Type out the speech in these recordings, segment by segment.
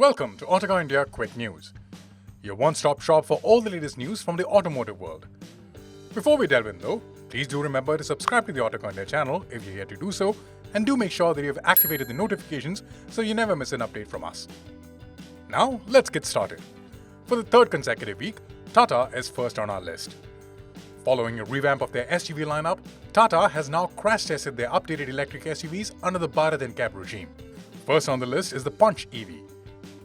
Welcome to Autocar India Quick News, your one-stop shop for all the latest news from the automotive world. Before we delve in though, please do remember to subscribe to the Autocar India channel if you're yet to do so, and do make sure that you have activated the notifications so you never miss an update from us. Now, let's get started. For the third consecutive week, Tata is first on our list. Following a revamp of their SUV lineup, Tata has now crash tested their updated electric SUVs under the Bharat NCAP regime. First on the list is the Punch EV.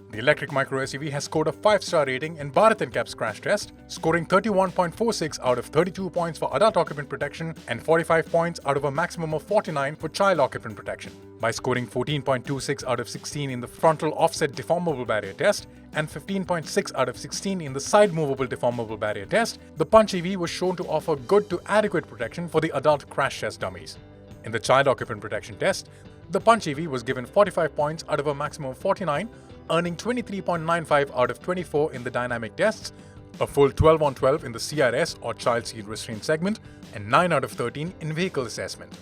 The electric micro SUV has scored a 5-star rating in Bharat NCAP's crash test, scoring 31.46 out of 32 points for adult occupant protection and 45 points out of a maximum of 49 for child occupant protection. By scoring 14.26 out of 16 in the frontal offset deformable barrier test and 15.6 out of 16 in the side movable deformable barrier test, the Punch EV was shown to offer good to adequate protection for the adult crash test dummies. In the child occupant protection test, the Punch EV was given 45 points out of a maximum of 49, earning 23.95 out of 24 in the dynamic tests, a full 12 on 12 in the CRS or child seat restraint segment, and 9 out of 13 in vehicle assessment.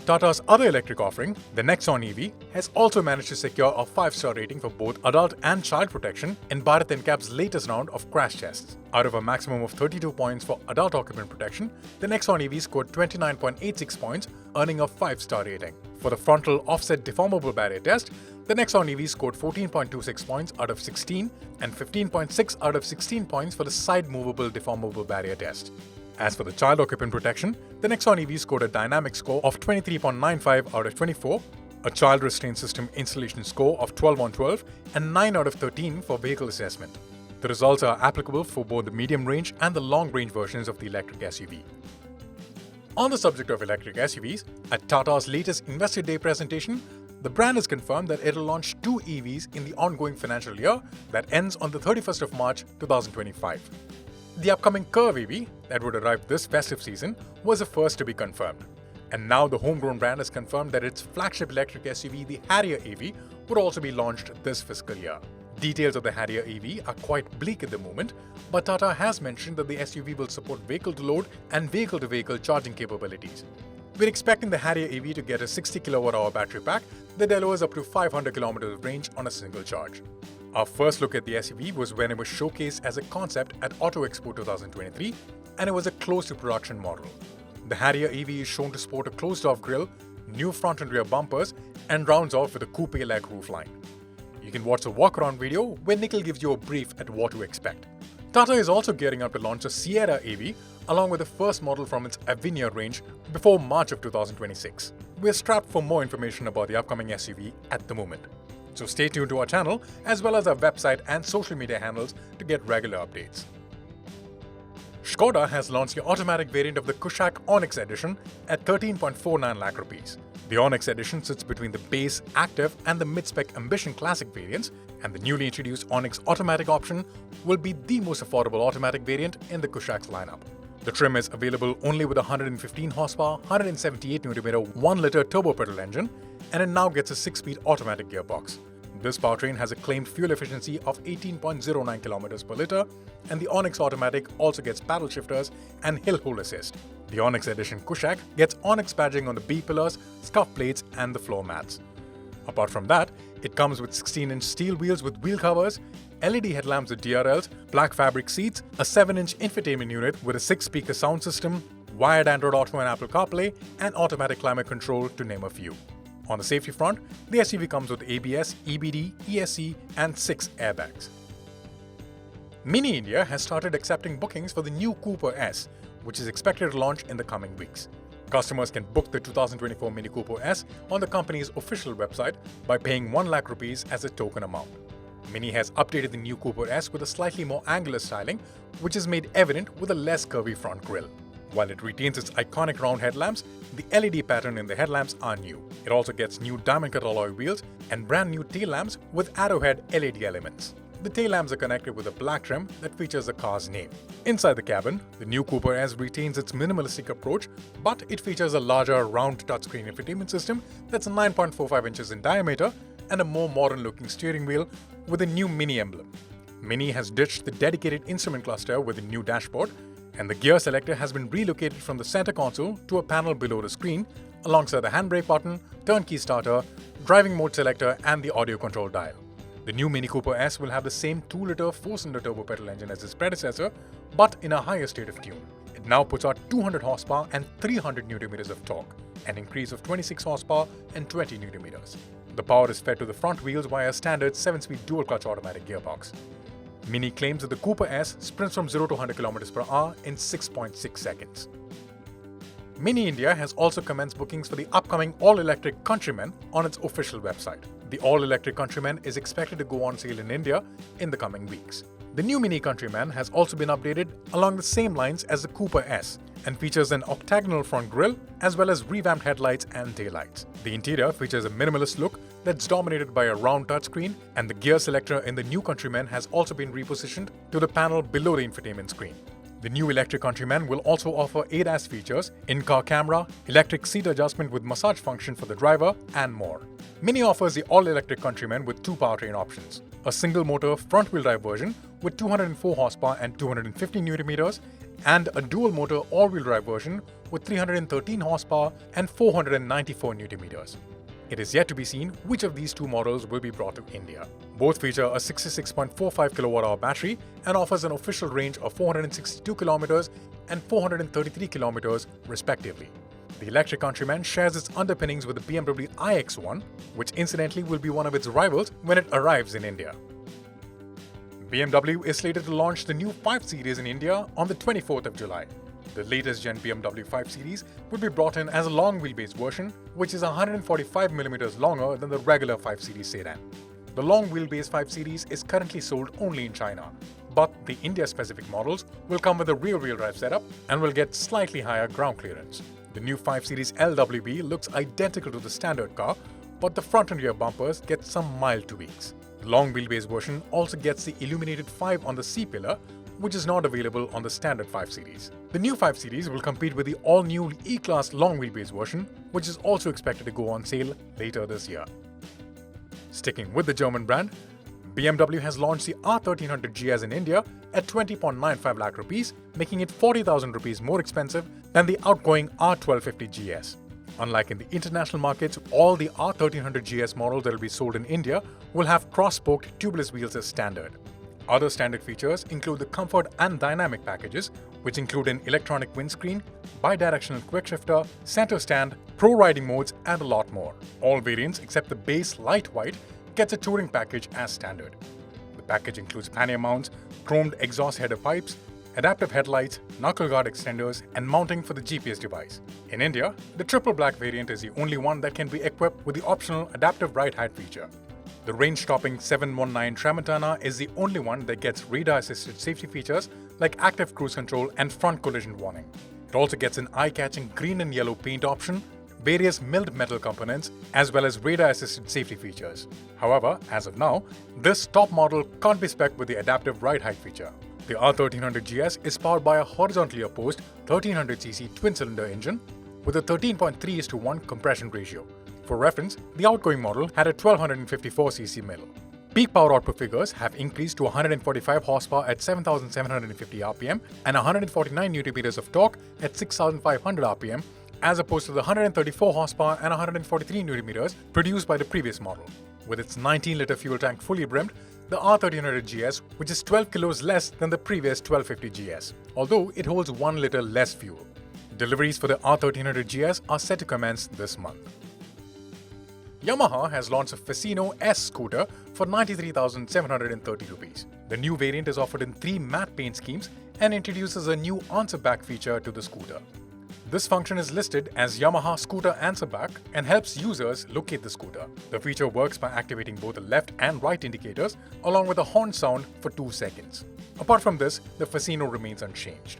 Tata's other electric offering, the Nexon EV, has also managed to secure a 5-star rating for both adult and child protection in Bharat NCAP's latest round of crash tests. Out of a maximum of 32 points for adult occupant protection, the Nexon EV scored 29.86 points, earning a 5-star rating. For the frontal offset deformable barrier test, the Nexon EV scored 14.26 points out of 16 and 15.6 out of 16 points for the side movable deformable barrier test. As for the child occupant protection, the Nexon EV scored a dynamic score of 23.95 out of 24, a child restraint system installation score of 12 on 12, and 9 out of 13 for vehicle assessment. The results are applicable for both the medium range and the long range versions of the electric SUV. On the subject of electric SUVs, at Tata's latest Investor Day presentation, the brand has confirmed that it will launch 2 EVs in the ongoing financial year that ends on the 31st of March 2025. The upcoming Curve EV that would arrive this festive season was the first to be confirmed. And now the homegrown brand has confirmed that its flagship electric SUV, the Harrier EV, would also be launched this fiscal year. Details of the Harrier EV are quite bleak at the moment, but Tata has mentioned that the SUV will support vehicle-to-load and vehicle-to-vehicle charging capabilities. We're expecting the Harrier EV to get a 60 kWh battery pack that delivers up to 500 km of range on a single charge. Our first look at the SUV was when it was showcased as a concept at Auto Expo 2023, and it was a close-to-production model. The Harrier EV is shown to sport a closed-off grille, new front and rear bumpers, and rounds off with a coupe-like roofline. You can watch the walk-around video where Nikhil gives you a brief at what to expect. Tata is also gearing up to launch a Sierra EV along with the first model from its Avenir range before March of 2026. We're strapped for more information about the upcoming SUV at the moment. So stay tuned to our channel as well as our website and social media handles to get regular updates. Skoda has launched the automatic variant of the Kushaq Onyx Edition at 13.49 lakh rupees. The Onyx Edition sits between the base, active and the mid-spec Ambition Classic variants, and the newly introduced Onyx automatic option will be the most affordable automatic variant in the Kushaq's lineup. The trim is available only with a 115 horsepower, 178 Nm 1-liter turbo petrol engine, and it now gets a 6-speed automatic gearbox. This powertrain has a claimed fuel efficiency of 18.09 km per liter, and the Onyx Automatic also gets paddle shifters and hill hold assist. The Onyx Edition Kushaq gets Onyx badging on the B-pillars, scuff plates and the floor mats. Apart from that, it comes with 16-inch steel wheels with wheel covers, LED headlamps with DRLs, black fabric seats, a 7-inch infotainment unit with a 6-speaker sound system, wired Android Auto and Apple CarPlay, and automatic climate control to name a few. On the safety front, the SUV comes with ABS, EBD, ESC and 6 airbags. Mini India has started accepting bookings for the new Cooper S, which is expected to launch in the coming weeks. Customers can book the 2024 Mini Cooper S on the company's official website by paying 1 lakh rupees as a token amount. Mini has updated the new Cooper S with a slightly more angular styling, which is made evident with a less curvy front grille. While it retains its iconic round headlamps, the LED pattern in the headlamps are new. It also gets new diamond-cut alloy wheels and brand new tail lamps with arrowhead LED elements. The tail lamps are connected with a black trim that features the car's name. Inside the cabin, the new Cooper S retains its minimalistic approach, but it features a larger round touchscreen infotainment system that's 9.45 inches in diameter and a more modern-looking steering wheel with a new Mini emblem. Mini has ditched the dedicated instrument cluster with a new dashboard, and the gear selector has been relocated from the center console to a panel below the screen alongside the handbrake button, turnkey starter, driving mode selector and the audio control dial. The new Mini Cooper S will have the same 2-liter 4-cylinder turbo petrol engine as its predecessor, but in a higher state of tune. It now puts out 200 horsepower and 300 Nm of torque, an increase of 26 horsepower and 20 Nm. The power is fed to the front wheels via a standard 7-speed dual-clutch automatic gearbox. Mini claims that the Cooper S sprints from 0 to 100 km/h in 6.6 seconds. Mini India has also commenced bookings for the upcoming all-electric Countryman on its official website. The all-electric Countryman is expected to go on sale in India in the coming weeks. The new Mini Countryman has also been updated along the same lines as the Cooper S and features an octagonal front grille as well as revamped headlights and taillights. The interior features a minimalist look that's dominated by a round touchscreen, and the gear selector in the new Countryman has also been repositioned to the panel below the infotainment screen. The new electric Countryman will also offer ADAS features, in-car camera, electric seat adjustment with massage function for the driver, and more. Mini offers the all-electric Countryman with two powertrain options: a single-motor front-wheel drive version with 204 horsepower and 250 Nm, and a dual-motor all-wheel drive version with 313 horsepower and 494 Nm. It is yet to be seen which of these two models will be brought to India. Both feature a 66.45 kWh battery and offers an official range of 462 km and 433 km respectively. The electric Countryman shares its underpinnings with the BMW iX1, which incidentally will be one of its rivals when it arrives in India. BMW is slated to launch the new 5 Series in India on the 24th of July. The latest gen BMW 5 Series will be brought in as a long wheelbase version, which is 145mm longer than the regular 5 Series sedan. The long wheelbase 5 Series is currently sold only in China, but the India-specific models will come with a rear-wheel drive setup and will get slightly higher ground clearance. The new 5 Series LWB looks identical to the standard car, but the front and rear bumpers get some mild tweaks. The long wheelbase version also gets the illuminated 5 on the C-pillar, which is not available on the standard 5 Series. The new 5 Series will compete with the all-new E-Class long wheelbase version, which is also expected to go on sale later this year. Sticking with the German brand, BMW has launched the R1300 GS in India at 20.95 lakh rupees, making it 40,000 rupees more expensive than the outgoing R1250 GS. Unlike in the international markets, all the R1300 GS models that will be sold in India will have cross-spoked tubeless wheels as standard. Other standard features include the comfort and dynamic packages, which include an electronic windscreen, bi-directional quickshifter, center stand, pro riding modes, and a lot more. All variants except the base light white gets a touring package as standard. The package includes pannier mounts, chromed exhaust header pipes, adaptive headlights, knuckle guard extenders, and mounting for the GPS device. In India, the triple black variant is the only one that can be equipped with the optional adaptive ride height feature. The range-topping 719 Tramontana is the only one that gets radar-assisted safety features like active cruise control and front collision warning. It also gets an eye-catching green and yellow paint option, various milled metal components, as well as radar-assisted safety features. However, as of now, this top model can't be spec'd with the adaptive ride height feature. The R1300 GS is powered by a horizontally opposed 1300cc twin-cylinder engine with a 13.3:1 compression ratio. For reference, the outgoing model had a 1254cc middle. Peak power output figures have increased to 145 horsepower at 7,750 rpm and 149 Nm of torque at 6,500 rpm, as opposed to the 134 horsepower and 143 Nm produced by the previous model. With its 19-liter fuel tank fully brimmed, the R1300 GS, which is 12 kilos less than the previous 1250 GS, although it holds 1 liter less fuel. Deliveries for the R1300 GS are set to commence this month. Yamaha has launched a Fascino S scooter for 93,730 rupees. The new variant is offered in 3 matte paint schemes and introduces a new answer back feature to the scooter. This function is listed as Yamaha Scooter Answer Back and helps users locate the scooter. The feature works by activating both the left and right indicators along with a horn sound for 2 seconds. Apart from this, the Fascino remains unchanged.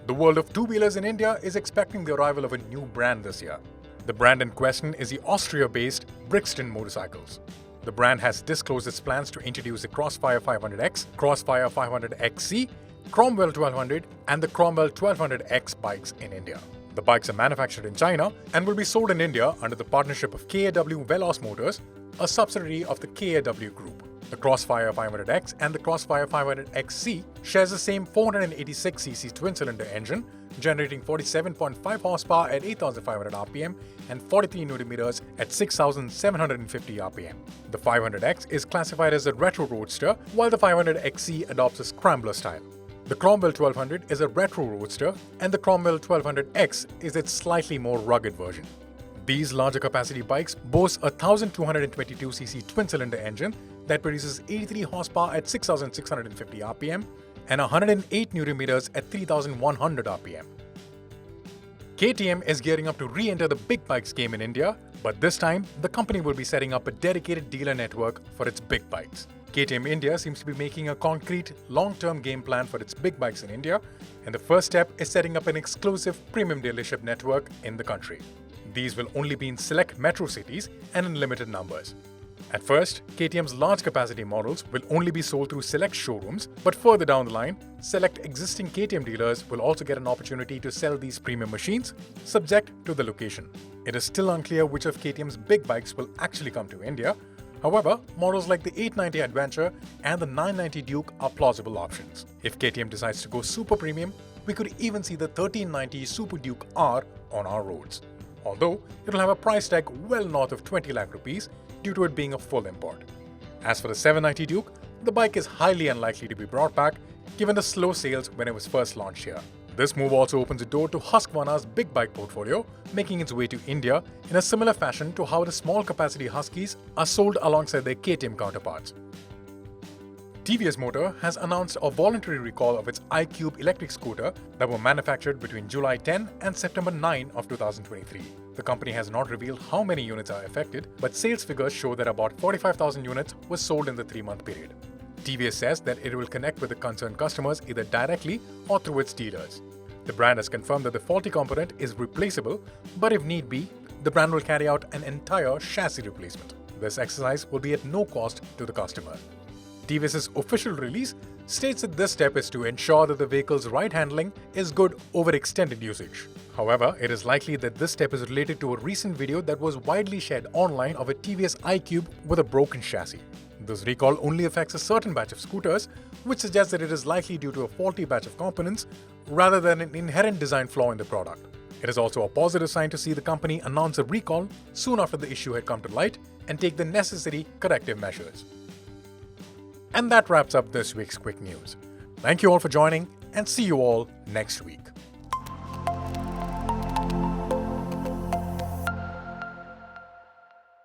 The world of two-wheelers in India is expecting the arrival of a new brand this year. The brand in question is the Austria-based Brixton Motorcycles. The brand has disclosed its plans to introduce the Crossfire 500X, Crossfire 500XC, Cromwell 1200 and the Cromwell 1200X bikes in India. The bikes are manufactured in China and will be sold in India under the partnership of KAW Veloz Motors, a subsidiary of the KAW Group. The Crossfire 500X and the Crossfire 500XC shares the same 486cc twin-cylinder engine generating 47.5 horsepower at 8,500 RPM and 43 Nm at 6,750 RPM. The 500X is classified as a retro roadster, while the 500XC adopts a scrambler style. The Cromwell 1200 is a retro roadster, and the Cromwell 1200X is its slightly more rugged version. These larger capacity bikes boast a 1222cc twin-cylinder engine that produces 83 horsepower at 6,650 RPM and 108 Nm at 3,100 RPM. KTM is gearing up to re-enter the big bikes game in India, but this time the company will be setting up a dedicated dealer network for its big bikes. KTM India seems to be making a concrete, long-term game plan for its big bikes in India, and the first step is setting up an exclusive premium dealership network in the country. These will only be in select metro cities and in limited numbers. At first, KTM's large capacity models will only be sold through select showrooms, but further down the line, select existing KTM dealers will also get an opportunity to sell these premium machines, subject to the location. It is still unclear which of KTM's big bikes will actually come to India. However, models like the 890 Adventure and the 990 Duke are plausible options. If KTM decides to go super premium, we could even see the 1390 Super Duke R on our roads. Although it will have a price tag well north of 20 lakh rupees due to it being a full import. As for the 790 Duke, the bike is highly unlikely to be brought back given the slow sales when it was first launched here. This move also opens the door to Husqvarna's big bike portfolio, making its way to India in a similar fashion to how the small capacity Huskies are sold alongside their KTM counterparts. TVS Motor has announced a voluntary recall of its iQube electric scooter that were manufactured between July 10 and September 9 of 2023. The company has not revealed how many units are affected, but sales figures show that about 45,000 units were sold in the 3-month period. TVS says that it will connect with the concerned customers either directly or through its dealers. The brand has confirmed that the faulty component is replaceable, but if need be, the brand will carry out an entire chassis replacement. This exercise will be at no cost to the customer. TVS's official release states that this step is to ensure that the vehicle's ride handling is good over extended usage. However, it is likely that this step is related to a recent video that was widely shared online of a TVS iQube with a broken chassis. This recall only affects a certain batch of scooters, which suggests that it is likely due to a faulty batch of components rather than an inherent design flaw in the product. It is also a positive sign to see the company announce a recall soon after the issue had come to light and take the necessary corrective measures. And that wraps up this week's quick news. Thank you all for joining, and see you all next week.